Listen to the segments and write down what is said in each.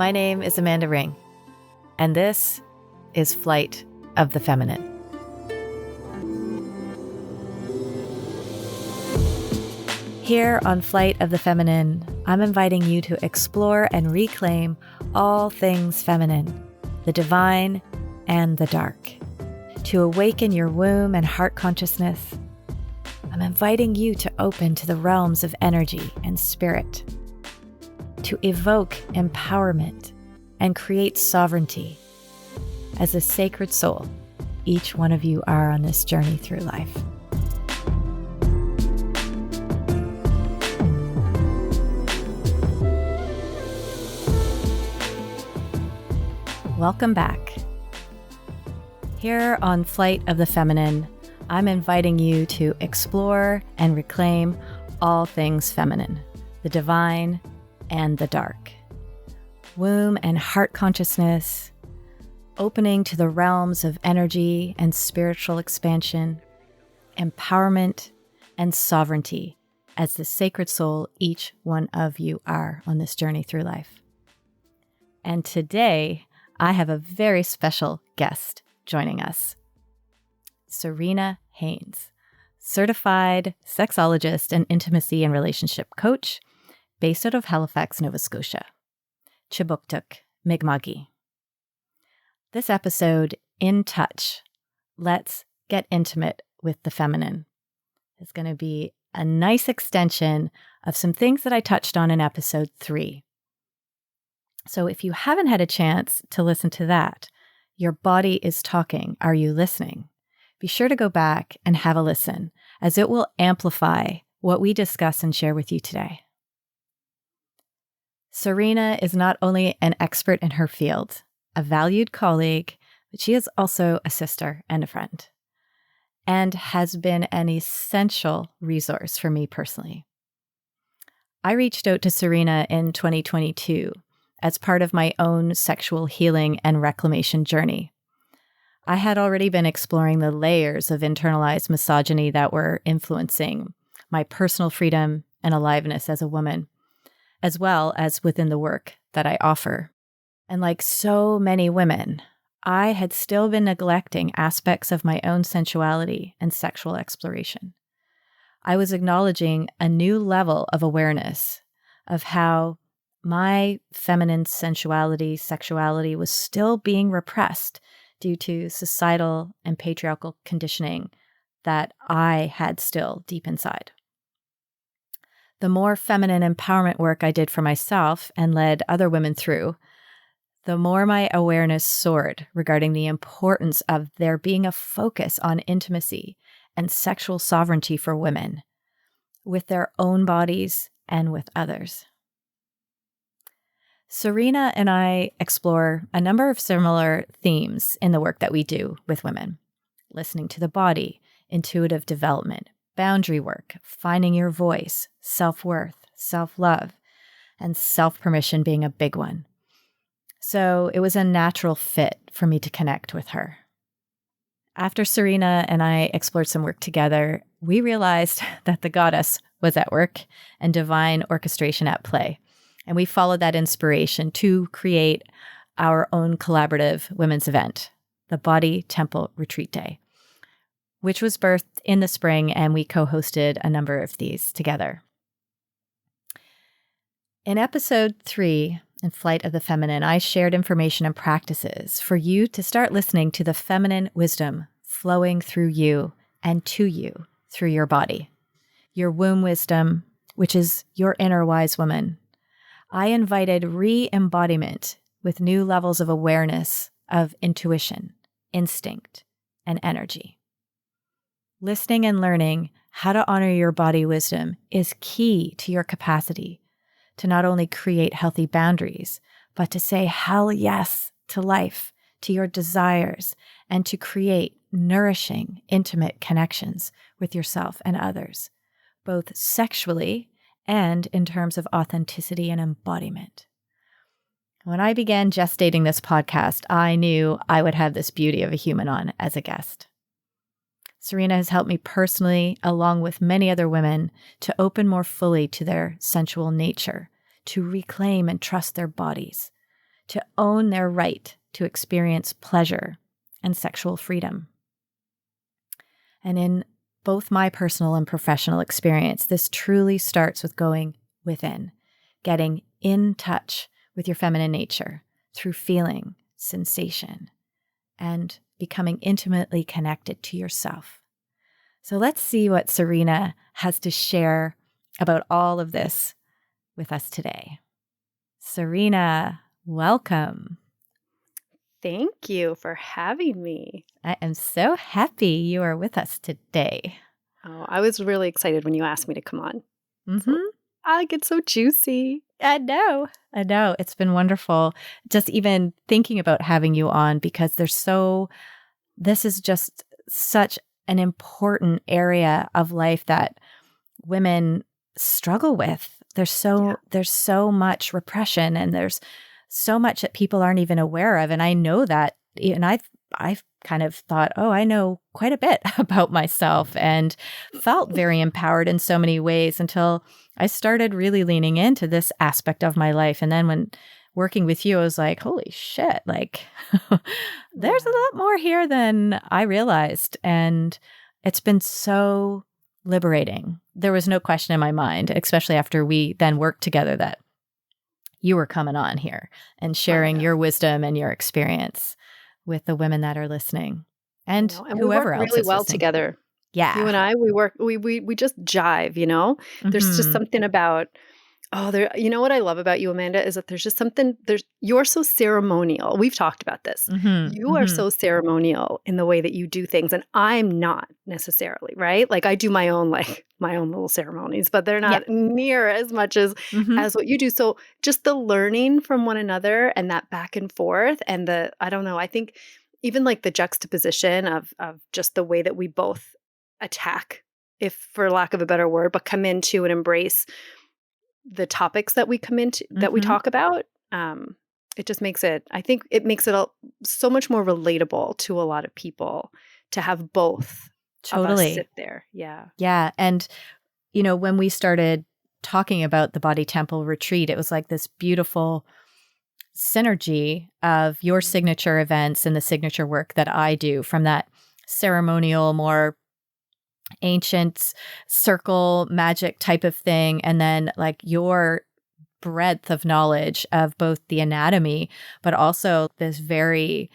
My name is Amanda Ring, and this is Flight of the Feminine. Here on Flight of the Feminine, I'm inviting you to explore and reclaim all things feminine, the divine and the dark. To awaken your womb and heart consciousness, I'm inviting you to open to the realms of energy and spirit, to evoke empowerment and create sovereignty as a sacred soul each one of you are on this journey through life. Welcome back. Here on Flight of the Feminine, I'm inviting you to explore and reclaim all things feminine, the divine and the dark. Womb and heart consciousness, opening to the realms of energy and spiritual expansion, empowerment and sovereignty as the sacred soul each one of you are on this journey through life. And today, I have a very special guest joining us. Serena Haines, certified sexologist and intimacy and relationship coach based out of Halifax, Nova Scotia. Chibuktuk Mi'kma'ki. This episode, In Touch, Let's Get Intimate with the Feminine, is going to be a nice extension of some things that I touched on in episode 3. So if you haven't had a chance to listen to that, Your Body is Talking, Are You Listening? Be sure to go back and have a listen, as it will amplify what we discuss and share with you today. Serena is not only an expert in her field, a valued colleague, but she is also a sister and a friend, and has been an essential resource for me personally. I reached out to Serena in 2022 as part of my own sexual healing and reclamation journey. I had already been exploring the layers of internalized misogyny that were influencing my personal freedom and aliveness as a woman, as well as within the work that I offer. And like so many women, I had still been neglecting aspects of my own sensuality and sexual exploration. I was acknowledging a new level of awareness of how my feminine sensuality, sexuality was still being repressed due to societal and patriarchal conditioning that I had still deep inside. The more feminine empowerment work I did for myself and led other women through, the more my awareness soared regarding the importance of there being a focus on intimacy and sexual sovereignty for women, with their own bodies and with others. Serena and I explore a number of similar themes in the work that we do with women: listening to the body, intuitive development, boundary work, finding your voice, self-worth, self-love, and self-permission being a big one. So it was a natural fit for me to connect with her. After Serena and I explored some work together, we realized that the goddess was at work and divine orchestration at play. And we followed that inspiration to create our own collaborative women's event, the Body Temple Retreat Day, which was birthed in the spring, and we co-hosted a number of these together. In episode 3, in Flight of the Feminine, I shared information and practices for you to start listening to the feminine wisdom flowing through you and to you through your body. Your womb wisdom, which is your inner wise woman. I invited re-embodiment with new levels of awareness of intuition, instinct, and energy. Listening and learning how to honor your body wisdom is key to your capacity to not only create healthy boundaries, but to say hell yes to life, to your desires, and to create nourishing, intimate connections with yourself and others, both sexually and in terms of authenticity and embodiment. When I began gestating this podcast, I knew I would have this beauty of a human on as a guest. Serena has helped me personally, along with many other women, to open more fully to their sensual nature, to reclaim and trust their bodies, to own their right to experience pleasure and sexual freedom. And in both my personal and professional experience, this truly starts with going within, getting in touch with your feminine nature through feeling, sensation, and becoming intimately connected to yourself. So let's see what Serena has to share about all of this with us today. Serena, welcome. Thank you for having me. I am so happy you are with us today. Oh, I was really excited when you asked me to come on. Mm-hmm. I get so juicy. I know. It's been wonderful just even thinking about having you on because this is just such an important area of life that women struggle with. There's so much repression and there's so much that people aren't even aware of. And I know that, and I've kind of thought, oh, I know quite a bit about myself and felt very empowered in so many ways until I started really leaning into this aspect of my life. And then when working with you, I was like, holy shit, like there's a lot more here than I realized. And it's been so liberating. There was no question in my mind, especially after we then worked together, that you were coming on here and sharing your wisdom and your experience with the women that are listening and whoever else really is well listening. Together. Yeah. You and I, we just jive, you know? There's just something about, you know what I love about you, Amanda, is that there's just something, you're so ceremonial. We've talked about this. You are so ceremonial in the way that you do things, and I'm not necessarily, right? Like I do my own little ceremonies, but they're not near as much as what you do. So just the learning from one another and that back and forth and I think even like the juxtaposition of just the way that we both attack, if for lack of a better word, but come into and embrace the topics that we come into, that we talk about. It just makes it, I think it makes it so much more relatable to a lot of people to have both of us sit there. Yeah. Yeah. And, you know, when we started talking about the Body Temple retreat, it was like this beautiful synergy of your signature events and the signature work that I do, from that ceremonial, more ancient circle magic type of thing, and then like your breadth of knowledge of both the anatomy, but also this very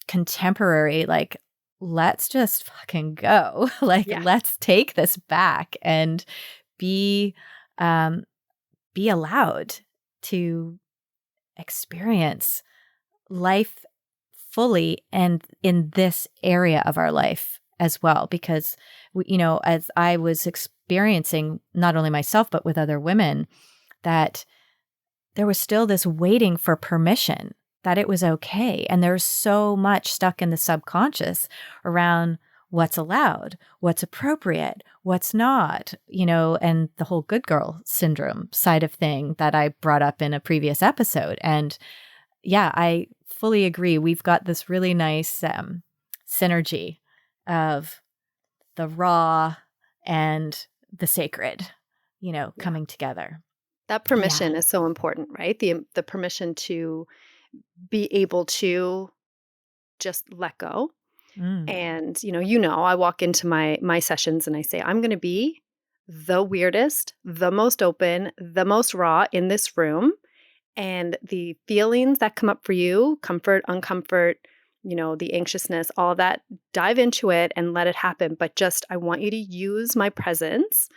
contemporary, like, let's just fucking go. Let's take this back and be allowed to experience life fully and in this area of our life as well. Because, as I was experiencing, not only myself, but with other women, that there was still this waiting for permission, that it was okay. And there's so much stuck in the subconscious around what's allowed, what's appropriate, what's not, and the whole good girl syndrome side of thing that I brought up in a previous episode. And yeah, I fully agree. We've got this really nice synergy of the raw and the sacred, coming together. That permission is so important, right? The permission to be able to just let go. And, I walk into my sessions and I say, I'm going to be the weirdest, the most open, the most raw in this room. And the feelings that come up for you, comfort, uncomfort, the anxiousness, all of that, dive into it and let it happen. But I want you to use my presence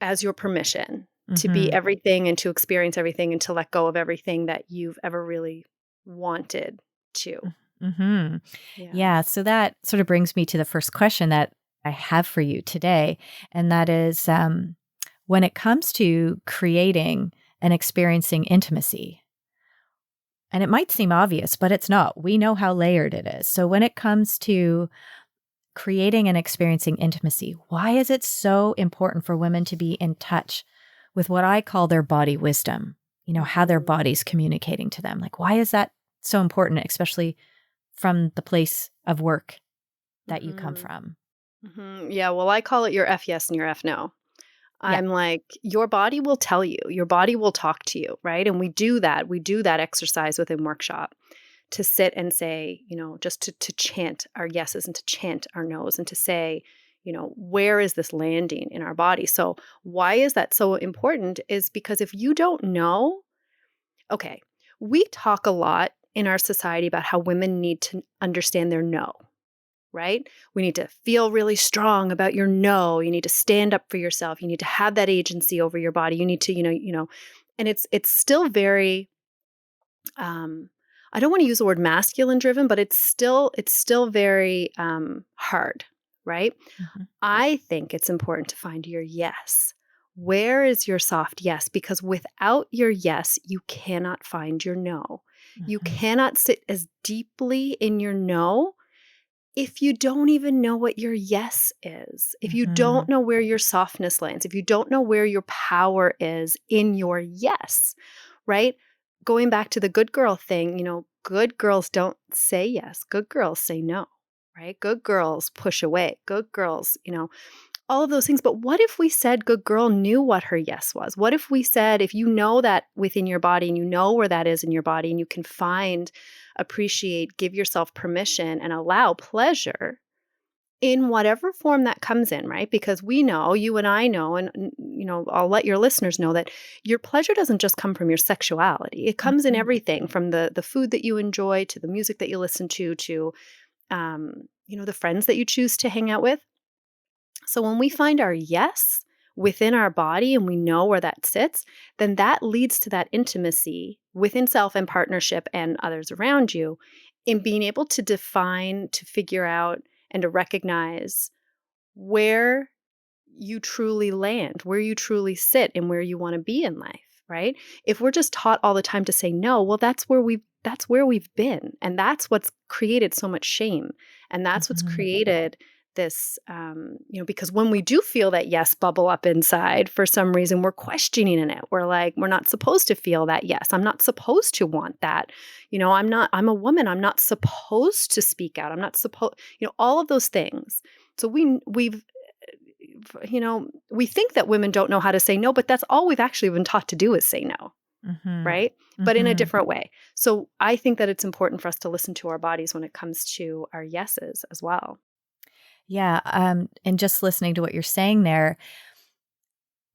as your permission to be everything and to experience everything and to let go of everything that you've ever really wanted to. Yeah. So that sort of brings me to the first question that I have for you today. And that is, when it comes to creating and experiencing intimacy, and it might seem obvious, but it's not. We know how layered it is. So when it comes to creating and experiencing intimacy, why is it so important for women to be in touch with what I call their body wisdom? How their body's communicating to them. Like, why is that so important, especially from the place of work that you come from? Yeah, well, I call it your F yes and your F no. Yeah. I'm like, your body will tell you, your body will talk to you, right? And we do that. We do that exercise within workshop to sit and say, just to chant our yeses and to chant our nos and to say, where is this landing in our body? So why is that so important is because if you don't know, okay, we talk a lot in our society about how women need to understand their no, right? We need to feel really strong about your no. You need to stand up for yourself. You need to have that agency over your body. You need to, and it's still very I don't want to use the word masculine driven, but it's still very hard, right? Mm-hmm. I think it's important to find your yes. Where is your soft yes? Because without your yes, you cannot find your no. You Mm-hmm. cannot sit as deeply in your no if you don't even know what your yes is, if you Mm-hmm. don't know where your softness lands, if you don't know where your power is in your yes, right? Going back to the good girl thing, good girls don't say yes. Good girls say no, right? Good girls push away. Good girls, all of those things. But what if we said good girl knew what her yes was? What if we said, if you know that within your body and you know where that is in your body and you can find, appreciate, give yourself permission and allow pleasure in whatever form that comes in, right? Because we know, you and I know, and I'll let your listeners know that your pleasure doesn't just come from your sexuality. It comes in Mm-hmm. everything from the food that you enjoy to the music that you listen to the friends that you choose to hang out with. So when we find our yes within our body and we know where that sits, then that leads to that intimacy within self and partnership and others around you in being able to define, to figure out, and to recognize where you truly land, where you truly sit, and where you want to be in life, right? If we're just taught all the time to say no, well, that's where we've been. And that's what's created so much shame. And that's what's Mm-hmm. created this, because when we do feel that yes bubble up inside, for some reason, we're questioning in it. We're like, we're not supposed to feel that yes. I'm not supposed to want that. I'm a woman. I'm not supposed to speak out. I'm not supposed, all of those things. So we think that women don't know how to say no, but that's all we've actually been taught to do is say no, Mm-hmm. right? But in a different way. So I think that it's important for us to listen to our bodies when it comes to our yeses as well. Yeah. And just listening to what you're saying there,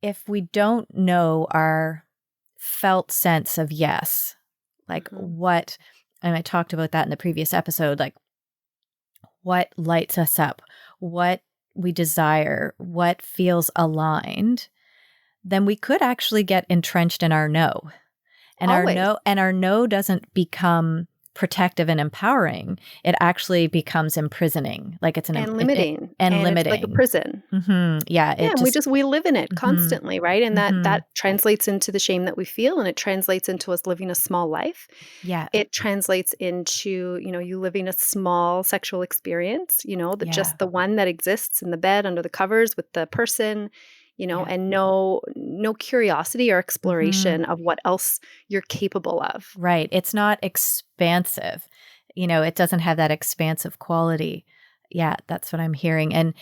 if we don't know our felt sense of yes, like Mhm. what, and I talked about that in the previous episode, like what lights us up, what we desire, what feels aligned, then we could actually get entrenched in our no. Always. And our no doesn't become protective and empowering. It actually becomes imprisoning. Like it's And limiting. and And it's like a limiting. prison. Yeah, Yeah, it and we just just we live in it mhm. constantly, right? And that Mhm. that translates into the shame that we feel, and it translates into us living a small life. Yeah. It translates into, you living a small sexual experience, Yeah. just the one that exists in the bed under the covers with the person, Yeah. and no curiosity or Mhm. exploration of what else you're capable of. Right. It's not expansive. It doesn't have that expansive quality. Yeah, that's what I'm hearing. And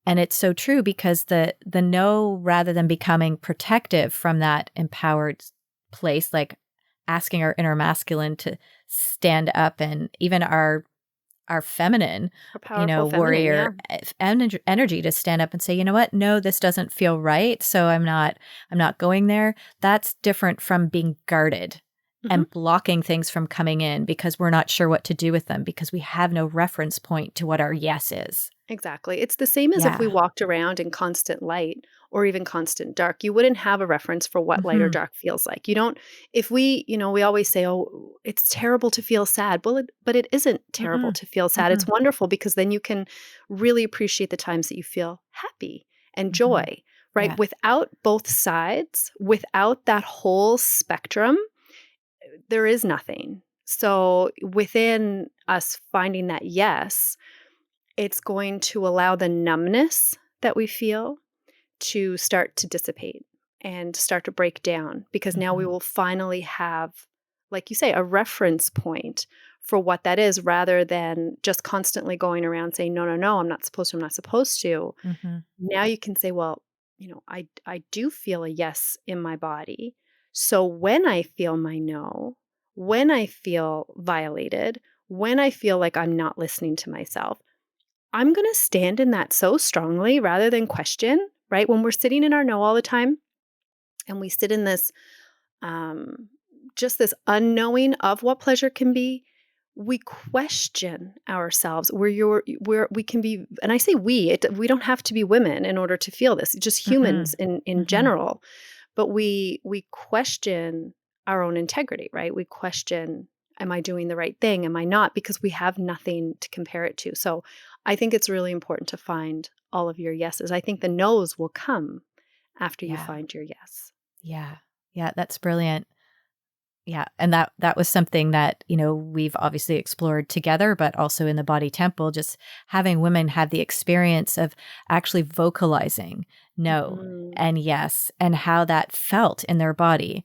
it's so true because the no, rather than becoming protective from that empowered place, like asking our inner masculine to stand up, and even our feminine, A powerful feminine, yeah. warrior energy to stand up and say, you know what? No, this doesn't feel right. So I'm not going there. That's different from being guarded Mhm. and blocking things from coming in because we're not sure what to do with them because we have no reference point to what our yes is. Exactly. It's the same as if we Yeah. walked around in constant light or even constant dark. You wouldn't have a reference for what light or Hmm. dark feels like. You don't, if we always say, oh, it's terrible to feel sad. Well, but it isn't terrible Mm-mm. to feel sad. It's Mm-mm. wonderful because then you can really appreciate the times that you feel happy and Mm-hmm. joy, right? Yeah. Without both sides, without that whole spectrum, there is nothing. So within us finding that yes, it's going to allow the numbness that we feel to start to dissipate and start to break down because now we Mm-hmm. will finally have, like you say, a reference point for what that is rather than just constantly going around saying, no, no, no, I'm not supposed to, I'm not supposed to. Mm-hmm. Now you can say, well, I do feel a yes in my body. So when I feel my no, when I feel violated, when I feel like I'm not listening to myself, I'm going to stand in that so strongly rather than question, right? When we're sitting in our no all the time and we sit in this, just this unknowing of what pleasure can be, we question ourselves where we can be, and I say we don't have to be women in order to feel this, just humans in general, but we question our own integrity, right? We question, am I doing the right thing? Am I not? Because we have nothing to compare it to. So I think it's really important to find all of your yeses. I think the no's will come after you Yeah. find your yes. Yeah. Yeah, that's brilliant. Yeah, and that was something that, we've obviously explored together, but also in the Body Temple, just having women have the experience of actually vocalizing no Mhm. and yes, and how that felt in their body.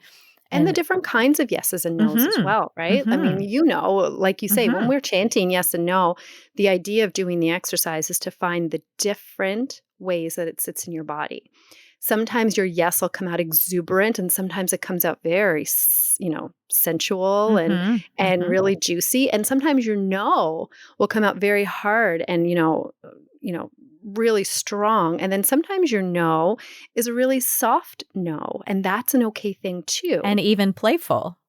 And the And different kinds of yeses and nos as mhm. well, right? I mean, Mhm. like you say, when Mhm. we're chanting yes and no, the idea of doing the exercise is to find the different ways that it sits in your body. Sometimes your yes will come out exuberant, and sometimes it comes out very, sensual and Mhm. Mhm. really juicy. And sometimes your no will come out very hard and really strong. And then sometimes your no is a really soft no, and that's an okay thing too. And even playful,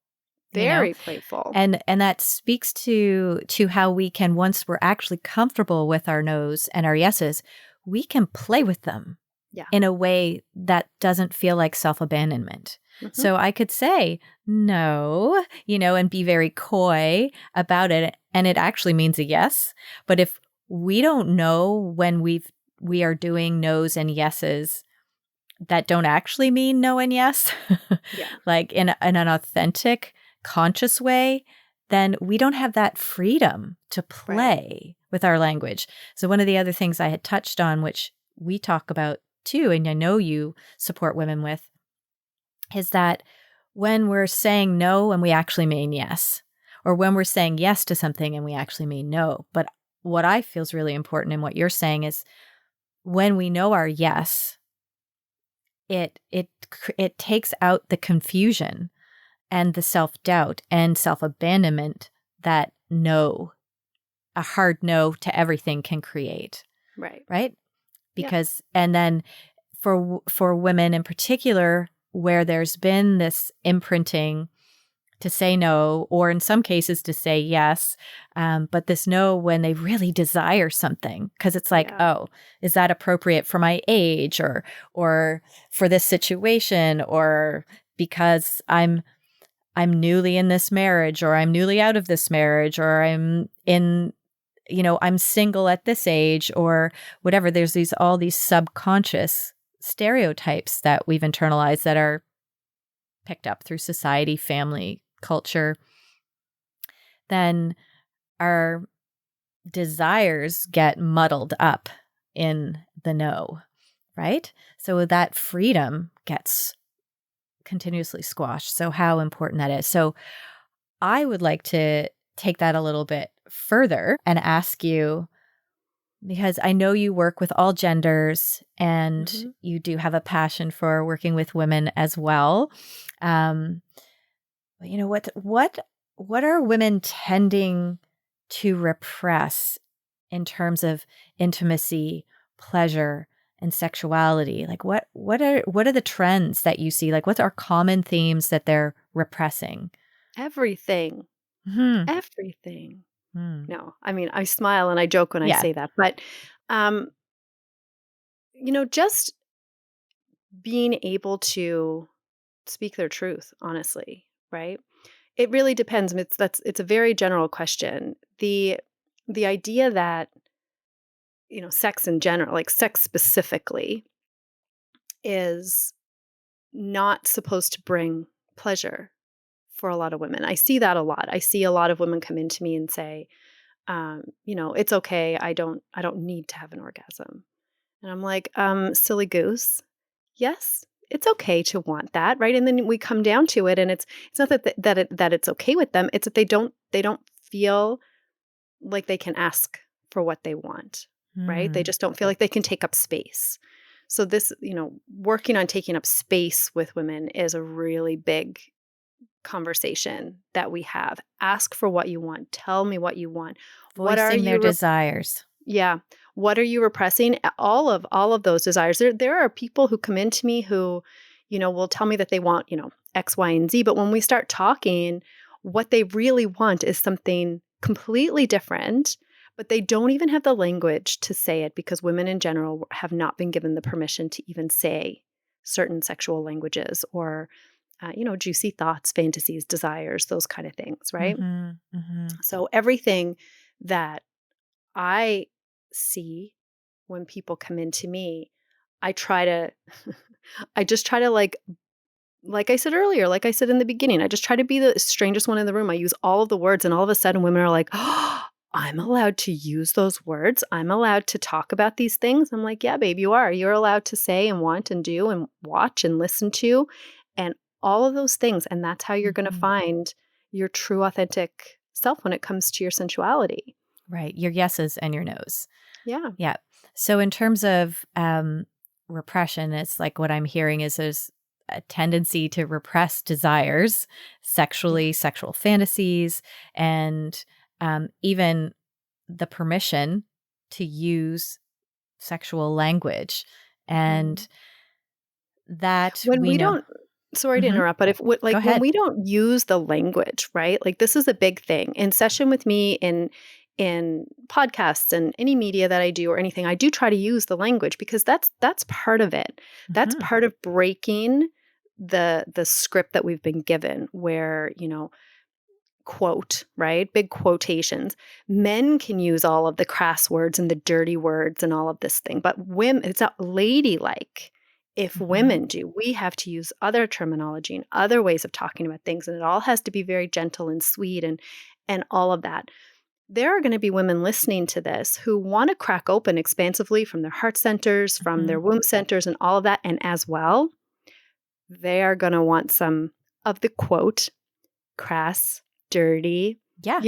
you know? Very playful. And that speaks to how we can, once we're actually comfortable with our no's and our yeses, we can play with them Yeah. in a way that doesn't feel like self-abandonment. Mhm. So I could say no, and be very coy about it, and it actually means a yes. But if we don't know when we are doing no's and yeses that don't actually mean no and yes, Yeah. like in an authentic, conscious way, then we don't have that freedom to Right. play with our language. So one of the other things I had touched on, which we talk about too, and I know you support women with, is that when we're saying no and we actually mean yes, or when we're saying yes to something and we actually mean no. But what I feel is really important in what you're saying is when we know our yes, it takes out the confusion and the self-doubt and self-abandonment that a hard no to everything can create, Right. right? Yeah. Because and then for women in particular, where there's been this imprinting to say no, or in some cases to say yes, but this no when they really desire something, because it's like, Yeah. oh, is that appropriate for my age, or for this situation, or because I'm newly in this marriage, or I'm newly out of this marriage, or I'm single at this age, or whatever. There's all these subconscious stereotypes that we've internalized that are picked up through society, family, culture. Then our desires get muddled up in the no, right? So that freedom gets continuously squashed. So how important that is. So I would like to take that a little bit further and ask you, because I know you work with all genders and Mhm. you do have a passion for working with women as well. Um, what are women tending to repress in terms of intimacy, pleasure, and sexuality? Like what are the trends that you see? Like what are common themes that they're repressing? Everything. Hmm. Everything. Hmm. No, I mean, I smile and I joke when I Yeah. say that, but, um, just being able to speak their truth, honestly, right? It really depends. It's a very general question. The idea that, sex in general, like sex specifically, is not supposed to bring pleasure for a lot of women. I see that a lot. I see a lot of women come into me and say, it's okay. I don't need to have an orgasm. And I'm like, silly goose. Yes, it's okay to want that, right? And then we come down to it, and it's not that it's okay with them. It's that they don't feel like they can ask for what they want, right? They Hmm. just don't feel like they can take up space. So this, working on taking up space with women is a really big conversation that we have. Ask for what you want. Tell me what you want. What are Voicing their you desires. Yeah. What are you repressing? All of those desires. There are people who come into me who, will tell me that they want, X, Y, and Z. But when we start talking, what they really want is something completely different, but they don't even have the language to say it because women in general have not been given the permission to even say certain sexual languages or, juicy thoughts, fantasies, desires, those kind of things, right? So everything that I see when people come into me, I try to I just try to like I said earlier, like I said in the beginning, I just try to be the strangest one in the room. I use all of the words and all of a sudden women are like, "Oh, I'm allowed to use those words. I'm allowed to talk about these things." I'm like, "Yeah, babe, you are. You're allowed to say and want and do and watch and listen to and all of those things." And that's how you're going to find your true authentic self when it comes to your sensuality. Right. Your yeses and your nos. Yeah. Yeah. So in terms of repression, it's like what I'm hearing is there's a tendency to repress desires sexually, sexual fantasies, and even the permission to use sexual language. And that When we we know. don't Sorry to interrupt, but if Go when ahead. we don't use the language, right? Like this is a big thing. In session with me in podcasts and any media that I do or anything, I do try to use the language because that's part of it. That's part of breaking the script that we've been given where, quote, right? Big quotations. Men can use all of the crass words and the dirty words and all of this thing, but women, it's not ladylike. If women do, we have to use other terminology and other ways of talking about things, and it all has to be very gentle and sweet and all of that. There are going to be women listening to this who want to crack open expansively from their heart centers, from their womb centers, and all of that. And as well, they are going to want some of the quote, crass, dirty, Yeah.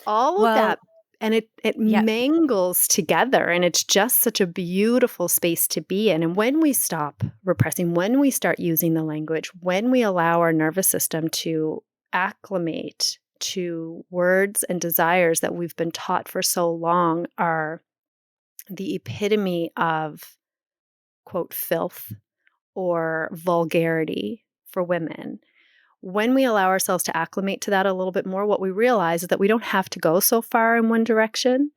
all of that. And it Yeah. mangles together, and it's just such a beautiful space to be in. And when we stop repressing, when we start using the language, when we allow our nervous system to acclimate to words and desires that we've been taught for so long are the epitome of, quote, filth or vulgarity for women. When we allow ourselves to acclimate to that a little bit more, what we realize is that we don't have to go so far in one direction.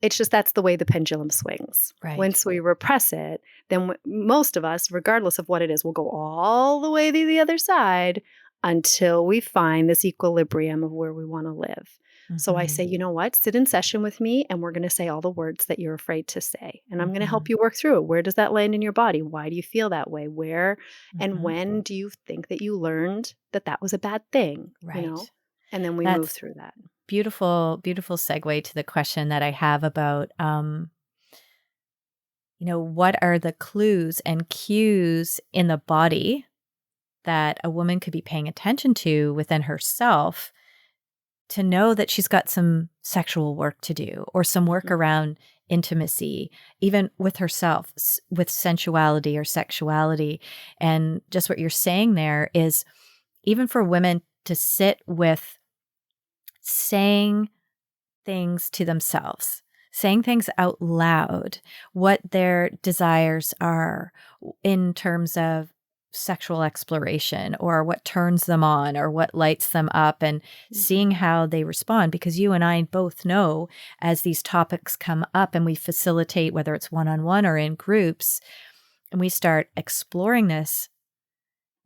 It's just that's the way the pendulum swings. Right. Once we repress it, then most of us, regardless of what it is, will go all the way to the other side until we find this equilibrium of where we want to live. So I say, you know what? Sit in session with me and we're going to say all the words that you're afraid to say. And I'm going to help you work through it. Where does that land in your body? Why do you feel that way? Where and when do you think that you learned that that was a bad thing? Right. And then we move through that. Beautiful, beautiful segue to the question that I have about, what are the clues and cues in the body that a woman could be paying attention to within herself to know that she's got some sexual work to do or some work around intimacy, even with herself, with sensuality or sexuality. And just what you're saying there is even for women to sit with saying things to themselves, saying things out loud, what their desires are in terms of sexual exploration or what turns them on or what lights them up and seeing how they respond. Because you and I both know as these topics come up and we facilitate, whether it's one-on-one or in groups, and we start exploring this,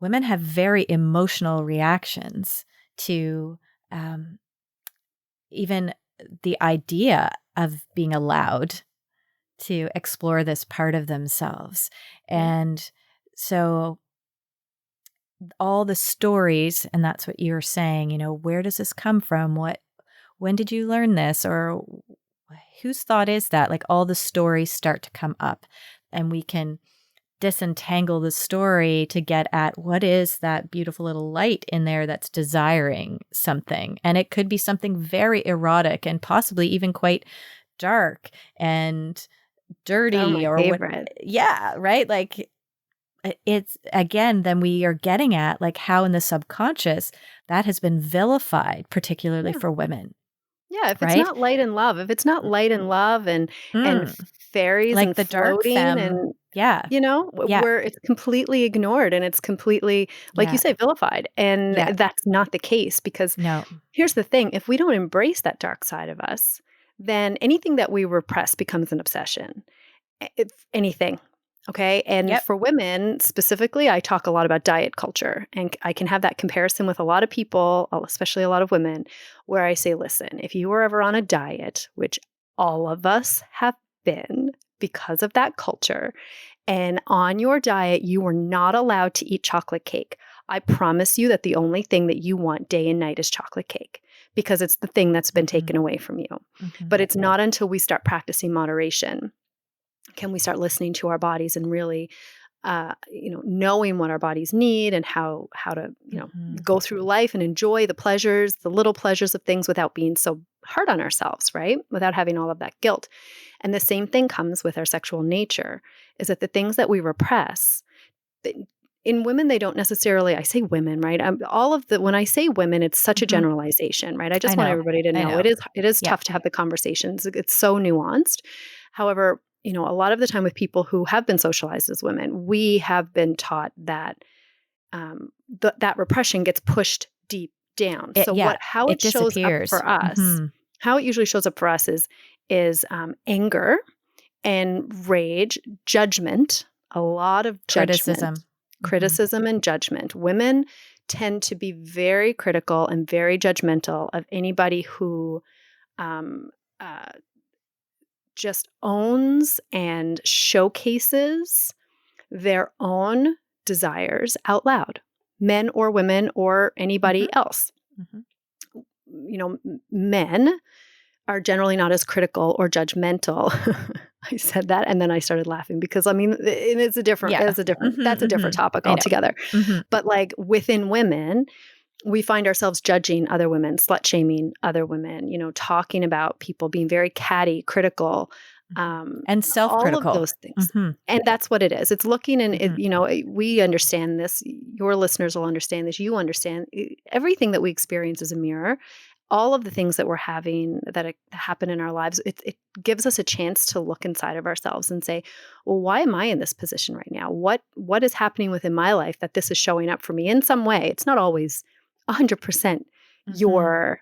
women have very emotional reactions to even the idea of being allowed to explore this part of themselves. And so all the stories, and that's what you're saying, where does this come from? When did you learn this? Or whose thought is that? Like all the stories start to come up and we can disentangle the story to get at what is that beautiful little light in there that's desiring something. And it could be something very erotic and possibly even quite dark and dirty my or what. favorite. Yeah, right? Like it's again, then we are getting at like how in the subconscious that has been vilified, particularly Yeah. for women, Yeah, if it's right? not light and love, if it's not light and love and Mm, fairies like and the dark floating femme. and Yeah. Yeah. where it's completely ignored and it's completely, like you Yeah. say, vilified. And Yeah. that's not the case because No. here's the thing, if we don't embrace that dark side of us, then anything that we repress becomes an obsession. If anything. Okay. And Yep. for women specifically, I talk a lot about diet culture. And I can have that comparison with a lot of people, especially a lot of women, where I say, listen, if you were ever on a diet, which all of us have been because of that culture, and on your diet, you were not allowed to eat chocolate cake. I promise you that the only thing that you want day and night is chocolate cake because it's the thing that's been taken away from you. But it's not until we start practicing moderation can we start listening to our bodies and really knowing what our bodies need and how to go through life and enjoy the pleasures, the little pleasures of things without being so hard on ourselves, right? Without having all of that guilt. And the same thing comes with our sexual nature, is that the things that we repress, in women, they don't necessarily, I say women, right? When I say women, it's such a generalization, right? I just want everybody to know it is Yeah. tough to have the conversations. It's so nuanced. However, a lot of the time with people who have been socialized as women, we have been taught that that repression gets pushed deep down. How it shows up disappears. for us, how it usually shows up for us is anger and rage, judgment, a lot of judgment, criticism and judgment. Women tend to be very critical and very judgmental of anybody who just owns and showcases their own desires out loud, men or women or anybody else. Men are generally not as critical or judgmental. I said that and then I started laughing because it's a different, that's a different topic altogether. But like within women, we find ourselves judging other women, slut shaming other women, talking about people, being very catty, critical, and self-critical. all of those things. And that's what it is. It's looking and, we understand this. Your listeners will understand this. You understand everything that we experience is a mirror. All of the things that we're having that happen in our lives, it gives us a chance to look inside of ourselves and say, well, why am I in this position right now? What is happening within my life that this is showing up for me in some way? It's not always 100% your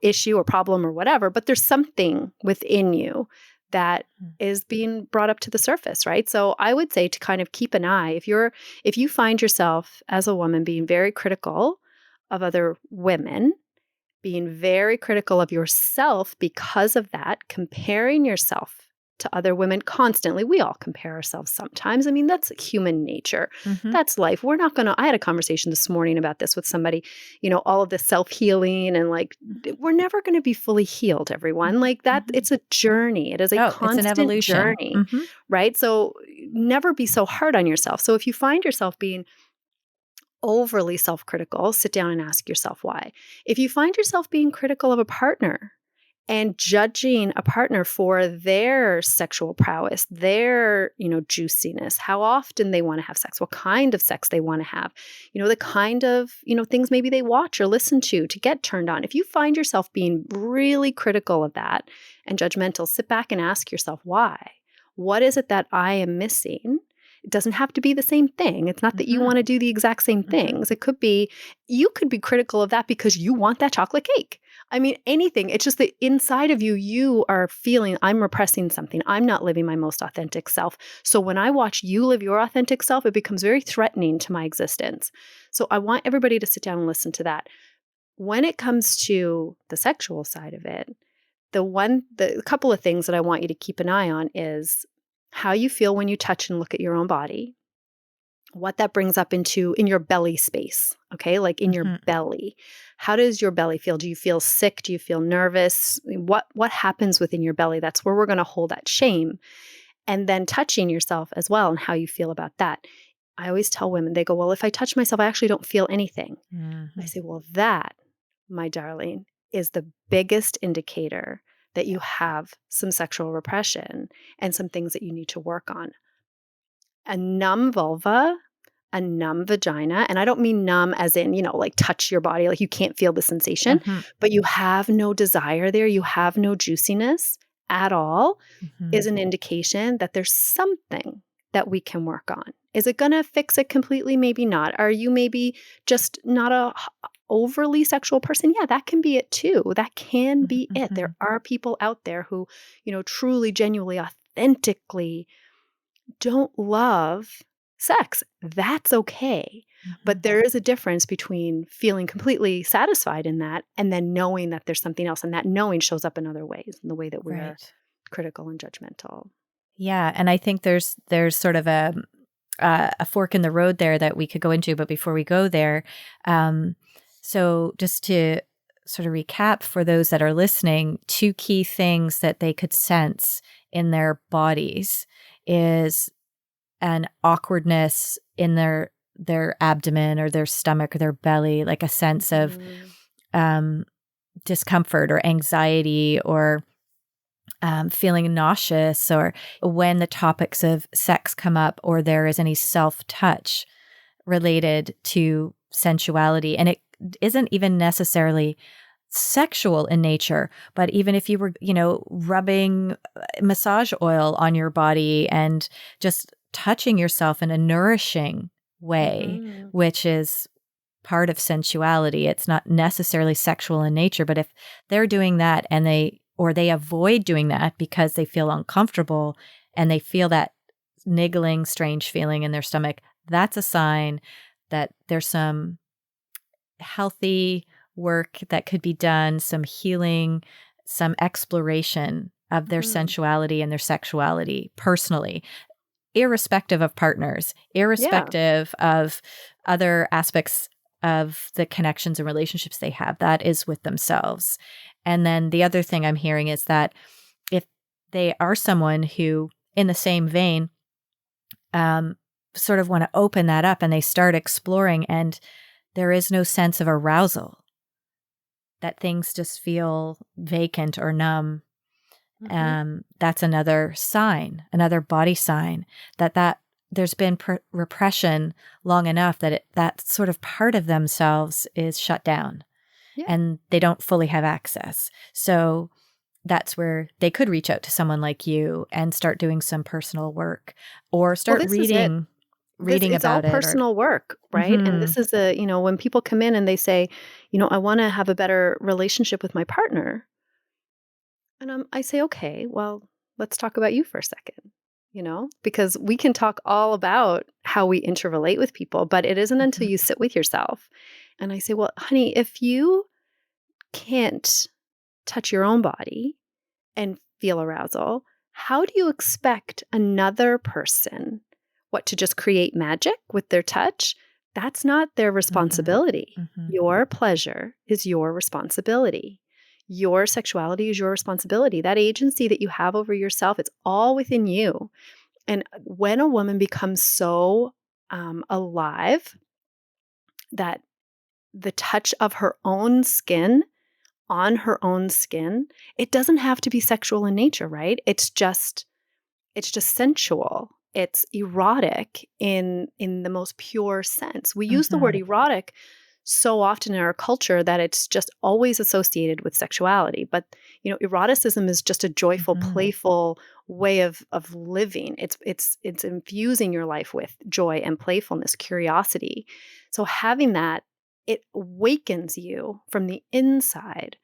issue or problem or whatever, but there's something within you that is being brought up to the surface, right? So I would say to kind of keep an eye. If you find yourself as a woman being very critical of other women, being very critical of yourself because of that, comparing yourself to other women constantly. We all compare ourselves sometimes. That's human nature. That's life. We're not going to, I had a conversation this morning about this with somebody, all of this self-healing and like, we're never going to be fully healed, everyone. Like that, it's a journey. It is a constant it's an evolution. journey, right? So never be so hard on yourself. So if you find yourself being overly self-critical, sit down and ask yourself why. If you find yourself being critical of a partner and judging a partner for their sexual prowess, their, juiciness, how often they want to have sex, what kind of sex they want to have, the kind of, things maybe they watch or listen to get turned on. If you find yourself being really critical of that and judgmental, sit back and ask yourself why. What is it that I am missing? It doesn't have to be the same thing. It's not that you want to do the exact same things. It could be, you could be critical of that because you want that chocolate cake. Anything. It's just that inside of you, you are feeling, I'm repressing something. I'm not living my most authentic self. So when I watch you live your authentic self, it becomes very threatening to my existence. So I want everybody to sit down and listen to that. When it comes to the sexual side of it, the couple of things that I want you to keep an eye on is how you feel when you touch and look at your own body, what that brings up in your belly space, okay? Like in your belly. How does your belly feel? Do you feel sick? Do you feel nervous? What happens within your belly? That's where we're going to hold that shame. And then touching yourself as well and how you feel about that. I always tell women, they go, well, if I touch myself, I actually don't feel anything. I say, well, that, my darling, is the biggest indicator that you have some sexual repression and some things that you need to work on. A numb vulva, a numb vagina, and I don't mean numb as in, like touch your body, like you can't feel the sensation, but you have no desire there, you have no juiciness at all, is an indication that there's something that we can work on. Is it going to fix it completely? Maybe not. Are you maybe just not a overly sexual person? Yeah, that can be it too. That can be it. There are people out there who, truly, genuinely, authentically don't love sex. That's okay. But there is a difference between feeling completely satisfied in that and then knowing that there's something else. And that knowing shows up in other ways, in the way that we're critical and judgmental. Yeah. And I think there's sort of a fork in the road there that we could go into. But before we go there, so just to sort of recap for those that are listening, 2 key things that they could sense in their bodies is an awkwardness in their abdomen or their stomach or their belly, like a sense of discomfort or anxiety or feeling nauseous, or when the topics of sex come up or there is any self-touch related to sensuality. And it isn't even necessarily sexual in nature, but even if you were, rubbing massage oil on your body and just touching yourself in a nourishing way, which is part of sensuality. It's not necessarily sexual in nature, but if they're doing that and they avoid doing that because they feel uncomfortable and they feel that niggling, strange feeling in their stomach, that's a sign that there's some healthy work that could be done, some healing, some exploration of their sensuality and their sexuality personally, irrespective of partners, irrespective of other aspects of the connections and relationships they have. That is with themselves. And then the other thing I'm hearing is that if they are someone who, in the same vein, sort of want to open that up and they start exploring and there is no sense of arousal, that things just feel vacant or numb, that's another sign, another body sign that there's been repression long enough that that sort of part of themselves is shut down and they don't fully have access. So that's where they could reach out to someone like you and start doing some personal work or start reading it's about all personal work, right? And this is when people come in and they say, I want to have a better relationship with my partner. And I say, okay, well, let's talk about you for a second, because we can talk all about how we interrelate with people, but it isn't until you sit with yourself. And I say, well, honey, if you can't touch your own body and feel arousal, how do you expect another person to just create magic with their touch? That's not their responsibility. Your pleasure is your responsibility. Your sexuality is your responsibility. That agency that you have over yourself, it's all within you. And when a woman becomes so alive that the touch of her own skin on her own skin, it doesn't have to be sexual in nature, right? It's just sensual. It's erotic in the most pure sense. We use the word erotic so often in our culture that it's just always associated with sexuality. But, eroticism is just a joyful, playful way of living. It's infusing your life with joy and playfulness, curiosity. So having that, it awakens you from the inside.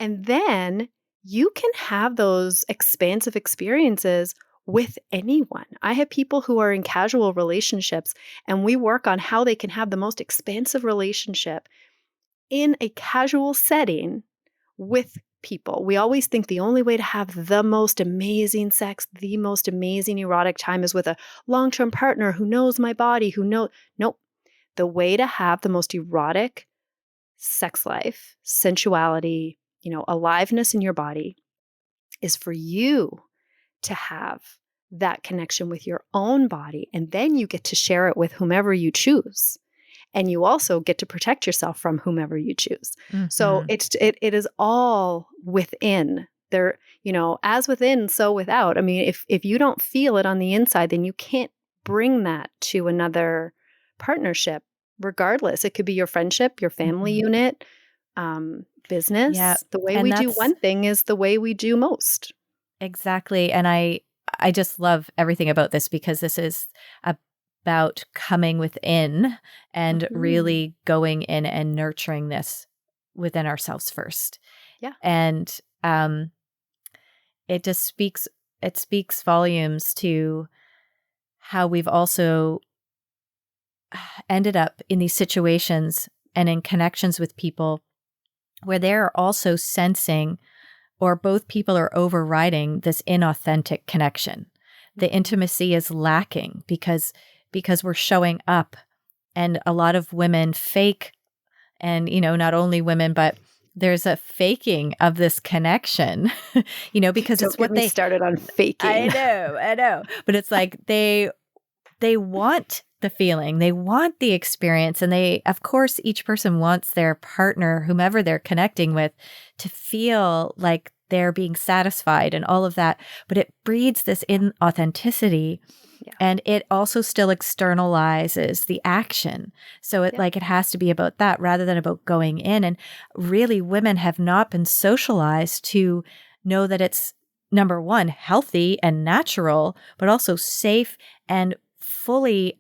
And then you can have those expansive experiences with anyone. I have people who are in casual relationships and we work on how they can have the most expansive relationship in a casual setting with people. We always think the only way to have the most amazing sex, the most amazing erotic time is with a long-term partner who knows my body, Nope. The way to have the most erotic sex life, sensuality, aliveness in your body is for you to have that connection with your own body. And then you get to share it with whomever you choose. And you also get to protect yourself from whomever you choose. So it is all within They're, as within, so without. I mean, if you don't feel it on the inside, then you can't bring that to another partnership, regardless. It could be your friendship, your family unit, business. Yeah. The way And we do that's one thing is the way we do most. exactly. And I just love everything about this because this is about coming within and really going in and nurturing this within ourselves first. Yeah. And it speaks volumes to how we've also ended up in these situations and in connections with people where they're also sensing, or both people are overriding this inauthentic connection. The intimacy is lacking because we're showing up, and a lot of women fake, and not only women, but there's a faking of this connection, because Don't it's get what me they started on faking. I know, but it's like they want the feeling, they want the experience, and of course, each person wants their partner, whomever they're connecting with, to feel like they're being satisfied and all of that. But it breeds this inauthenticity, and it also still externalizes the action. So it has to be about that rather than about going in. And really, women have not been socialized to know that it's, number one, healthy and natural, but also safe and fully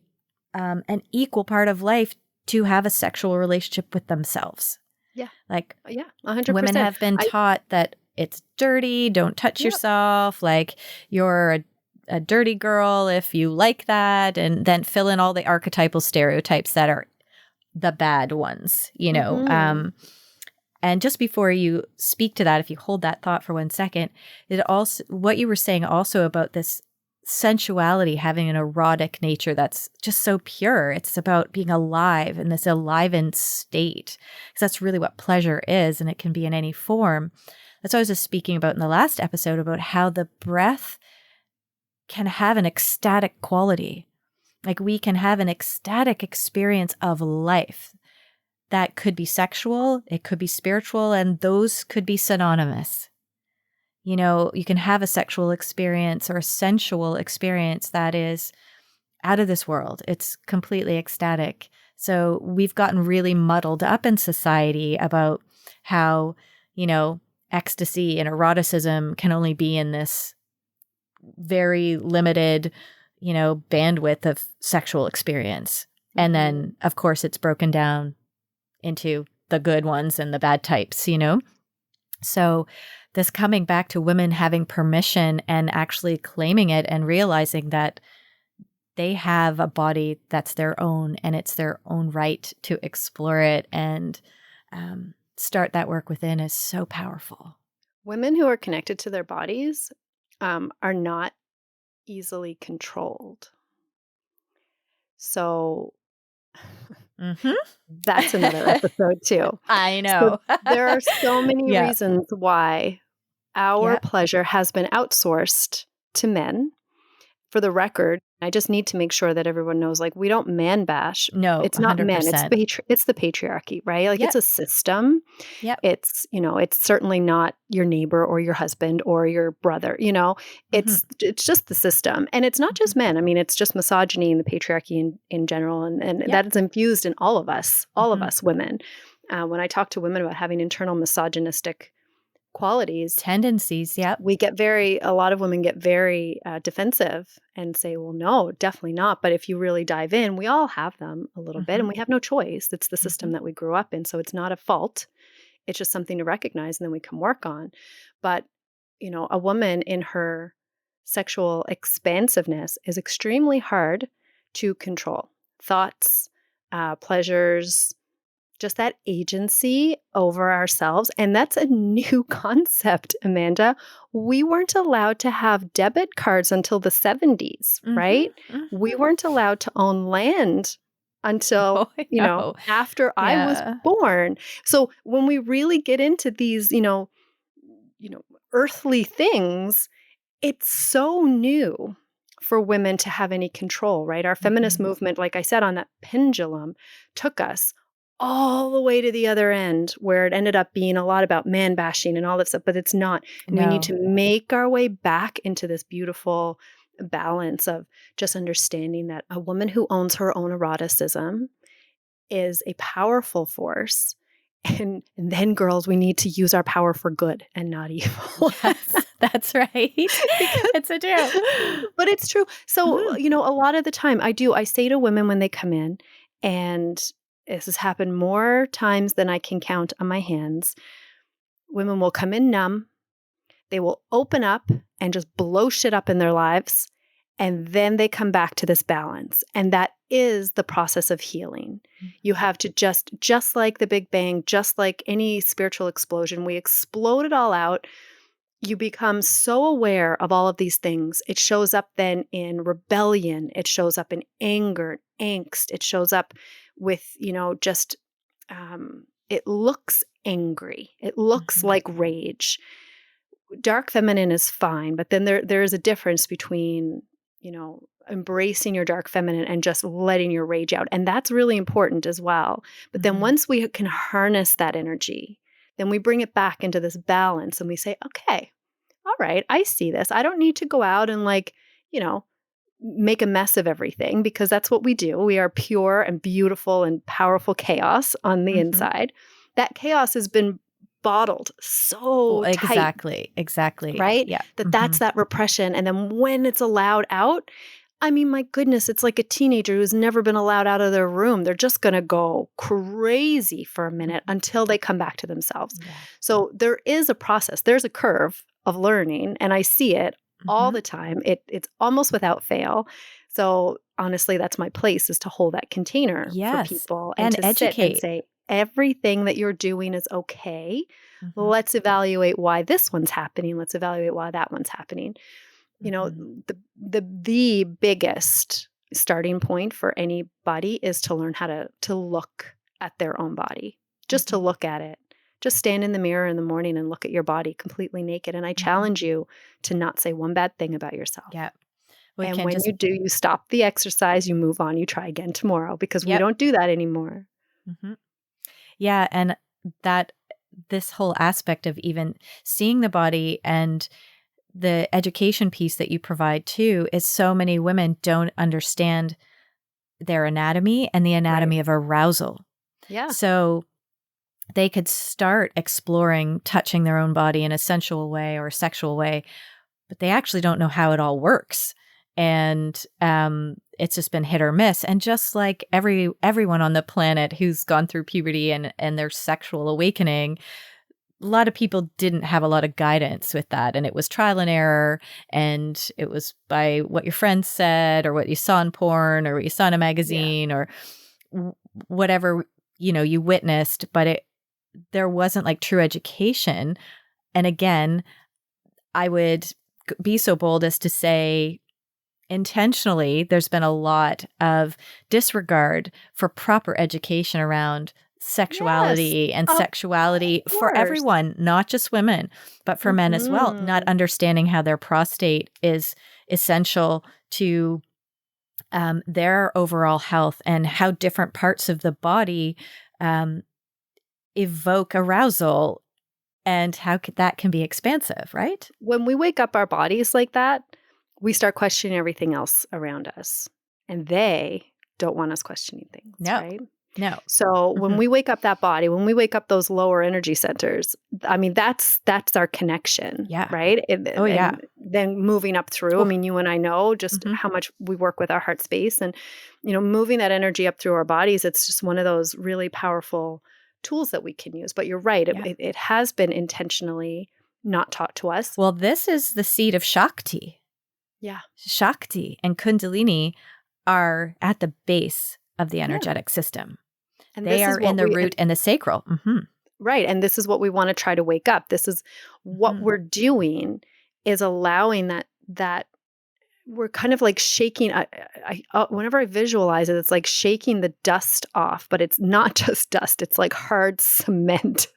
an equal part of life to have a sexual relationship with themselves. Yeah. 100%. 100%. Women have been taught that it's dirty, don't touch yourself, you're a dirty girl if you like that, and then fill in all the archetypal stereotypes that are the bad ones, And just before you speak to that, if you hold that thought for 1 second, what you were saying also about this sensuality having an erotic nature that's just so pure. It's about being alive in this enlivened state, because that's really what pleasure is, and it can be in any form. That's what I was just speaking about in the last episode, about how the breath can have an ecstatic quality. Like, we can have an ecstatic experience of life that could be sexual, it could be spiritual, and those could be synonymous. You can have a sexual experience or a sensual experience that is out of this world. It's completely ecstatic. So we've gotten really muddled up in society about how, ecstasy and eroticism can only be in this very limited, bandwidth of sexual experience. And then, of course, it's broken down into the good ones and the bad types, So this coming back to women having permission and actually claiming it and realizing that they have a body that's their own, and it's their own right to explore it and start that work within is so powerful. Women who are connected to their bodies are not easily controlled. So that's another episode too. I know. So there are so many reasons why our pleasure has been outsourced to men. For the record, I just need to make sure that everyone knows, we don't man bash. No, it's not 100%. men. It's the patriarchy, right? It's a system. Yep. It's, it's certainly not your neighbor or your husband or your brother, it's just the system. And it's not just men. I mean, it's just misogyny and the patriarchy in general. And that is infused in all of us women. When I talk to women about having internal misogynistic qualities, tendencies, a lot of women get very defensive and say, well, no, definitely not. But if you really dive in, we all have them a little bit, and we have no choice. It's the system that we grew up in. So it's not a fault. It's just something to recognize, and then we can work on. But, a woman in her sexual expansiveness is extremely hard to control. Thoughts, pleasures, just that agency over ourselves. And that's a new concept, Amanda. We weren't allowed to have debit cards until the 70s, right? We weren't allowed to own land until, after I was born. So when we really get into these, earthly things, it's so new for women to have any control, right? Our feminist movement, like I said, on that pendulum, took us all the way to the other end where it ended up being a lot about man bashing and all this stuff, but it's not. We need No. to make our way back into this beautiful balance of just understanding that a woman who owns her own eroticism is a powerful force. And then, girls, we need to use our power for good and not evil. Yes, that's right. It's a true. But it's true. So, Mhm. a lot of the time I say to women when they come in, and this has happened more times than I can count on my hands. Women will come in numb. They will open up and just blow shit up in their lives. And then they come back to this balance. And that is the process of healing. You have to just like the Big Bang, just like any spiritual explosion, we explode it all out. You become so aware of all of these things. It shows up then in rebellion. It shows up in anger, angst. It shows up with, just it looks angry. It looks Mhm. like rage. Dark feminine is fine, but then there is a difference between, embracing your dark feminine and just letting your rage out. And that's really important as well. But then Mhm. once we can harness that energy, then we bring it back into this balance and we say, okay, all right, I see this. I don't need to go out and make a mess of everything, because that's what we do. We are pure and beautiful and powerful chaos on the Mhm. inside. That chaos has been bottled Well, so tight, exactly, exactly. right? Yeah. That's Mhm. that repression. And then when it's allowed out, I mean, my goodness, it's like a teenager who's never been allowed out of their room. They're just going to go crazy for a minute Mhm. until they come back to themselves. Yeah. So there is a process. There's a curve of learning, and I see it all Mhm. the time. It's almost without fail. So honestly, that's my place, is to hold that container for Yes, people and and to sit and educate. say, everything that you're doing is okay. Mhm. Let's evaluate why this one's happening. Let's evaluate why that one's happening. You know, Mhm. the biggest starting point for anybody is to learn how to look at their own body, just to Mhm. look at it. Just stand in the mirror in the morning and look at your body completely naked. And I Mhm. challenge you to not say one bad thing about yourself. Yeah. We And can when just you do, you stop the exercise, you move on, you try again tomorrow, because we Yep. don't do that anymore. Mhm. Yeah, and that this whole aspect of even seeing the body and the education piece that you provide too is so many women don't understand their anatomy and the Right. anatomy of arousal. Yeah. So they could start exploring touching their own body in a sensual way or a sexual way, but they actually don't know how it all works. And it's just been hit or miss. And just like everyone on the planet who's gone through puberty and their sexual awakening, a lot of people didn't have a lot of guidance with that. And it was trial and error. And it was by what your friends said or what you saw in porn or what you saw in a Yeah. magazine or whatever, you witnessed, but there wasn't like true education. And again, I would be so bold as to say intentionally, there's been a lot of disregard for proper education around Yes. sexuality and Of sexuality for course. everyone, not just women, but for men as well, not Mhm. understanding how their prostate is essential to their overall health and how different parts of the body um, evoke arousal and how that can be expansive, right? When we wake up our bodies like that, we start questioning everything else around us. And they don't want us questioning things, No, right? no. So when Hmm. we wake up that body, when we wake up those lower energy centers, I mean, that's our connection, Yeah. right? And, Oh, yeah. and then moving up through, I Oh, mean, you and I know just hmm. how much we work with our heart space, and, moving that energy up through our bodies. It's just one of those really powerful tools that we can use. But you're right. Yeah. It has been intentionally not taught to us. Well, this is the seed of Shakti. Yeah. Shakti and Kundalini are at the base of the Yeah. energetic system. And They this are is in what the root and the sacral. Hmm. right. And this is what we want to try to wake up. This is what Hmm. we're doing, is allowing that we're kind of like shaking. Whenever I visualize it, it's like shaking the dust off, but it's not just dust. It's like hard cement.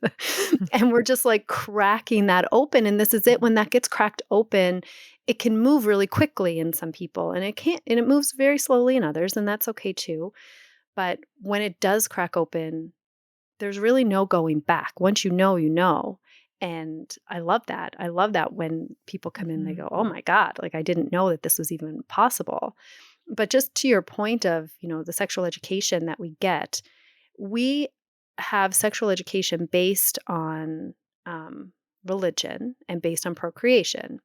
And we're just like cracking that open. And this is it. When that gets cracked open, it can move really quickly in some people, and it can't, and it moves very slowly in others. And that's okay too. But when it does crack open, there's really no going back. Once you know, you know. And I love that. I love that when people come in, they go, oh my God, like I didn't know that this was even possible. But just to your point of, the sexual education that we get, we have sexual education based on religion and based on procreation.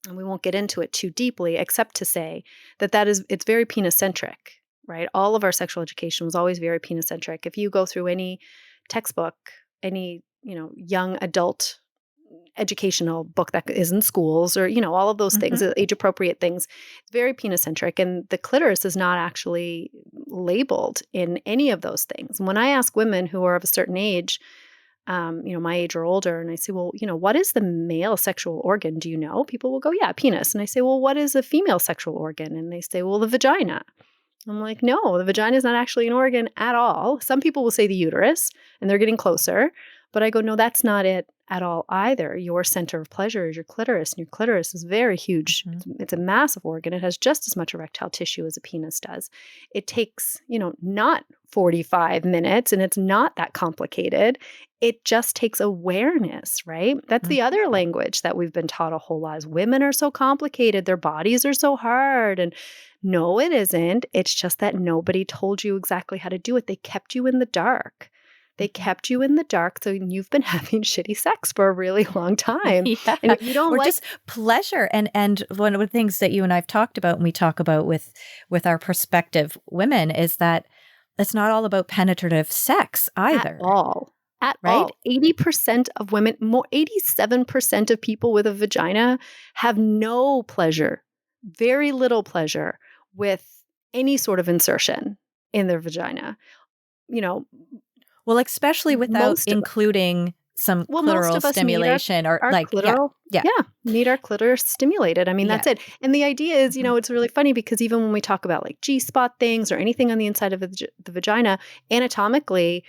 And we won't get into it too deeply, except to say that it's very penicentric, right? All of our sexual education was always very penicentric. If you go through any textbook, any, young adult educational book that is in schools or, all of those things, age appropriate things, it's very penicentric. And the clitoris is not actually labeled in any of those things. And when I ask women who are of a certain age, my age or older, and I say, well, what is the male sexual organ? Do you know? People will go, yeah, penis. And I say, well, what is a female sexual organ? And they say, well, the vagina. I'm like, no, the vagina is not actually an organ at all. Some people will say the uterus, and they're getting closer. But I go, no, that's not it at all either. Your center of pleasure is your clitoris, and your clitoris is very huge. It's a massive organ. It has just as much erectile tissue as a penis does. It takes, not 45 minutes, and it's not that complicated. It just takes awareness, right? That's the other language that we've been taught a whole lot is women are so complicated. Their bodies are so hard. And no, it isn't. It's just that nobody told you exactly how to do it. They kept you in the dark. They kept you in the dark, so you've been having shitty sex for a really long time. Yeah. And if you don't or just pleasure. And one of the things that you and I've talked about, and we talk about with our prospective women, is that it's not all about penetrative sex either. At all. 80% of women, 87% of people with a vagina have no pleasure, very little pleasure with any sort of insertion in their vagina. Well, especially without including some clitoral stimulation or our like, clitoral, need our clitoris stimulated. I mean, that's it. And the idea is, it's really funny because even when we talk about like G-spot things or anything on the inside of the vagina, anatomically,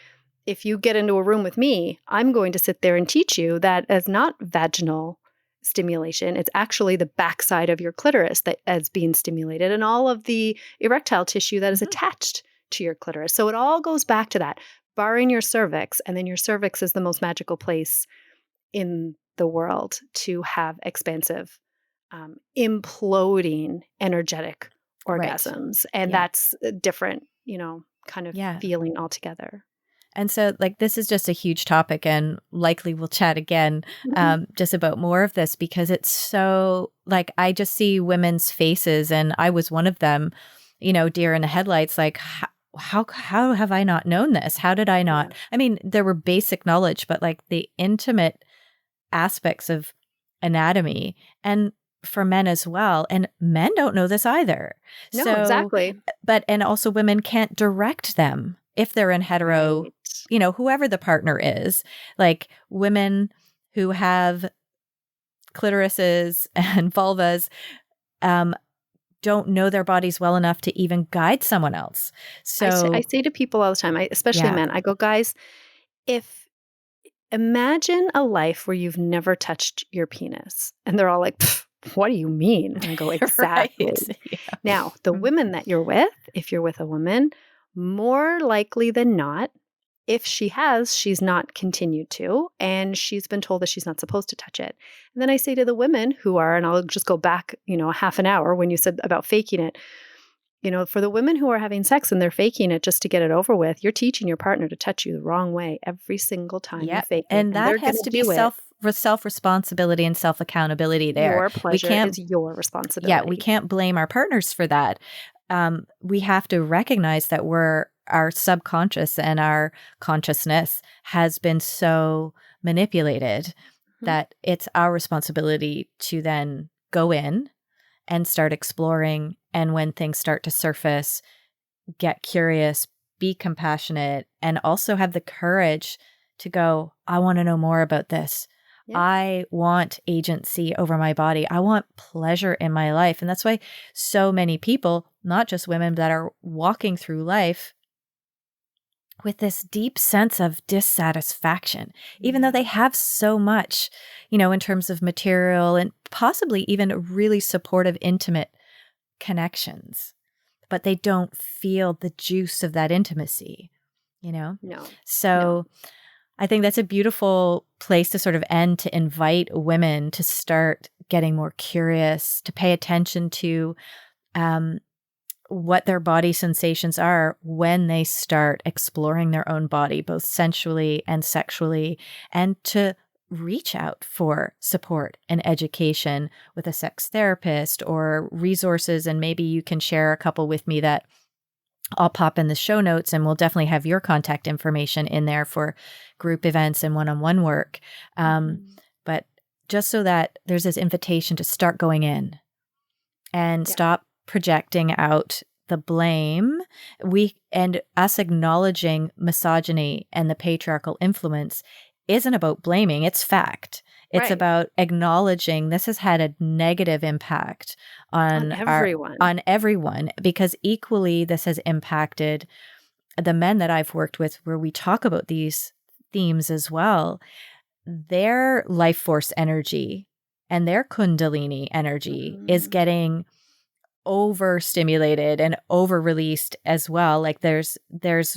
if you get into a room with me, I'm going to sit there and teach you that as not vaginal stimulation, it's actually the backside of your clitoris that is being stimulated and all of the erectile tissue that is attached to your clitoris. So it all goes back to that. Barring your cervix, and then your cervix is the most magical place in the world to have expansive, imploding, energetic orgasms. And that's a different, kind of feeling altogether. And so like, this is just a huge topic, and likely we'll chat again just about more of this, because it's so like, I just see women's faces, and I was one of them, deer in the headlights, like, how have I not known this? How did I not? I mean, there were basic knowledge, but like the intimate aspects of anatomy, and for men as well. And men don't know this either. No, so, exactly. And also women can't direct them if they're in hetero, whoever the partner is. Like women who have clitorises and vulvas, don't know their bodies well enough to even guide someone else. So I say to people all the time, especially men, I go, guys, imagine a life where you've never touched your penis. And they're all like, what do you mean? And I go, exactly. Right. Yeah. Now, the women that you're with, if you're with a woman, more likely than not, if she has, she's not continued to, and she's been told that she's not supposed to touch it. And then I say to the women who are, and I'll just go back, a half an hour when you said about faking it, for the women who are having sex and they're faking it just to get it over with, you're teaching your partner to touch you the wrong way every single time you fake it. And that has to be self-responsibility and self-accountability there. Your pleasure is your responsibility. Yeah, we can't blame our partners for that. We have to recognize that our subconscious and our consciousness has been so manipulated that it's our responsibility to then go in and start exploring. And when things start to surface, get curious, be compassionate, and also have the courage to go, I want to know more about this. Yeah. I want agency over my body. I want pleasure in my life. And that's why so many people, not just women, that are walking through life with this deep sense of dissatisfaction, even though they have so much, in terms of material and possibly even really supportive, intimate connections, but they don't feel the juice of that intimacy. No. No. I think that's a beautiful place to sort of end, to invite women to start getting more curious, to pay attention to what their body sensations are when they start exploring their own body, both sensually and sexually, and to reach out for support and education with a sex therapist or resources. And maybe you can share a couple with me that I'll pop in the show notes, and we'll definitely have your contact information in there for group events and one-on-one work. But just so that there's this invitation to start going in and stop projecting out the blame. And us acknowledging misogyny and the patriarchal influence isn't about blaming, it's fact. It's about acknowledging this has had a negative impact on everyone, because equally this has impacted the men that I've worked with, where we talk about these themes as well. Their life force energy and their kundalini energy is getting overstimulated and over released as well. Like there's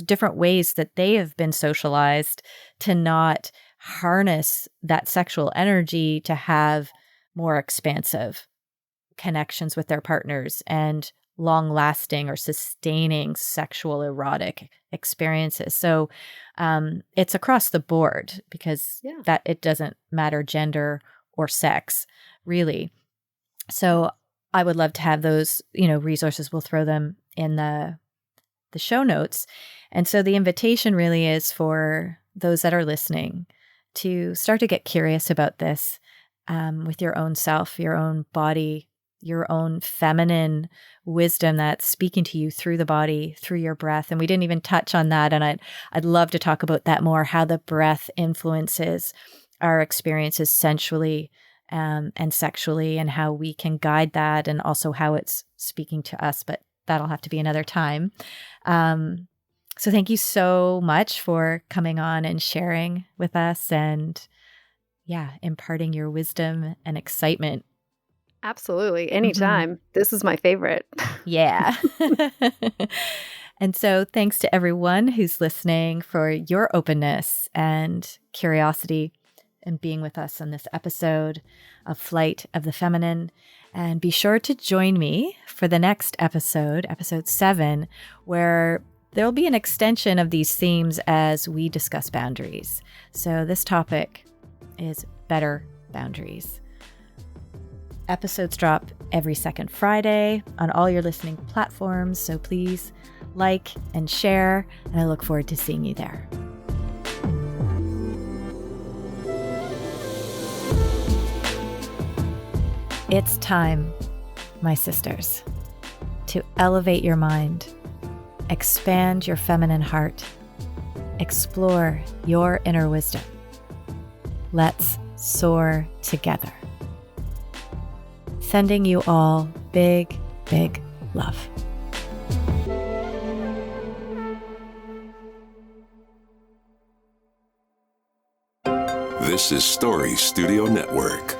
different ways that they have been socialized to not harness that sexual energy to have more expansive connections with their partners and long lasting or sustaining sexual erotic experiences. So it's across the board, because that it doesn't matter gender or sex, really. So I would love to have those, resources. We'll throw them in the show notes. And so the invitation really is for those that are listening to start to get curious about this with your own self, your own body, your own feminine wisdom that's speaking to you through the body, through your breath. And we didn't even touch on that. And I'd love to talk about that more, how the breath influences our experiences sensually and sexually, and how we can guide that, and also how it's speaking to us. But that'll have to be another time. So thank you so much for coming on and sharing with us, and imparting your wisdom and excitement. Absolutely. Anytime. This is my favorite. Yeah. And so thanks to everyone who's listening for your openness and curiosity and being with us on this episode of Flight of the Feminine. And be sure to join me for the next episode, episode 7, where there'll be an extension of these themes as we discuss boundaries. So this topic is better boundaries. Episodes drop every second Friday on all your listening platforms. So please like and share, and I look forward to seeing you there. It's time, my sisters, to elevate your mind, expand your feminine heart, explore your inner wisdom. Let's soar together. Sending you all big, big love. This is Story Studio Network.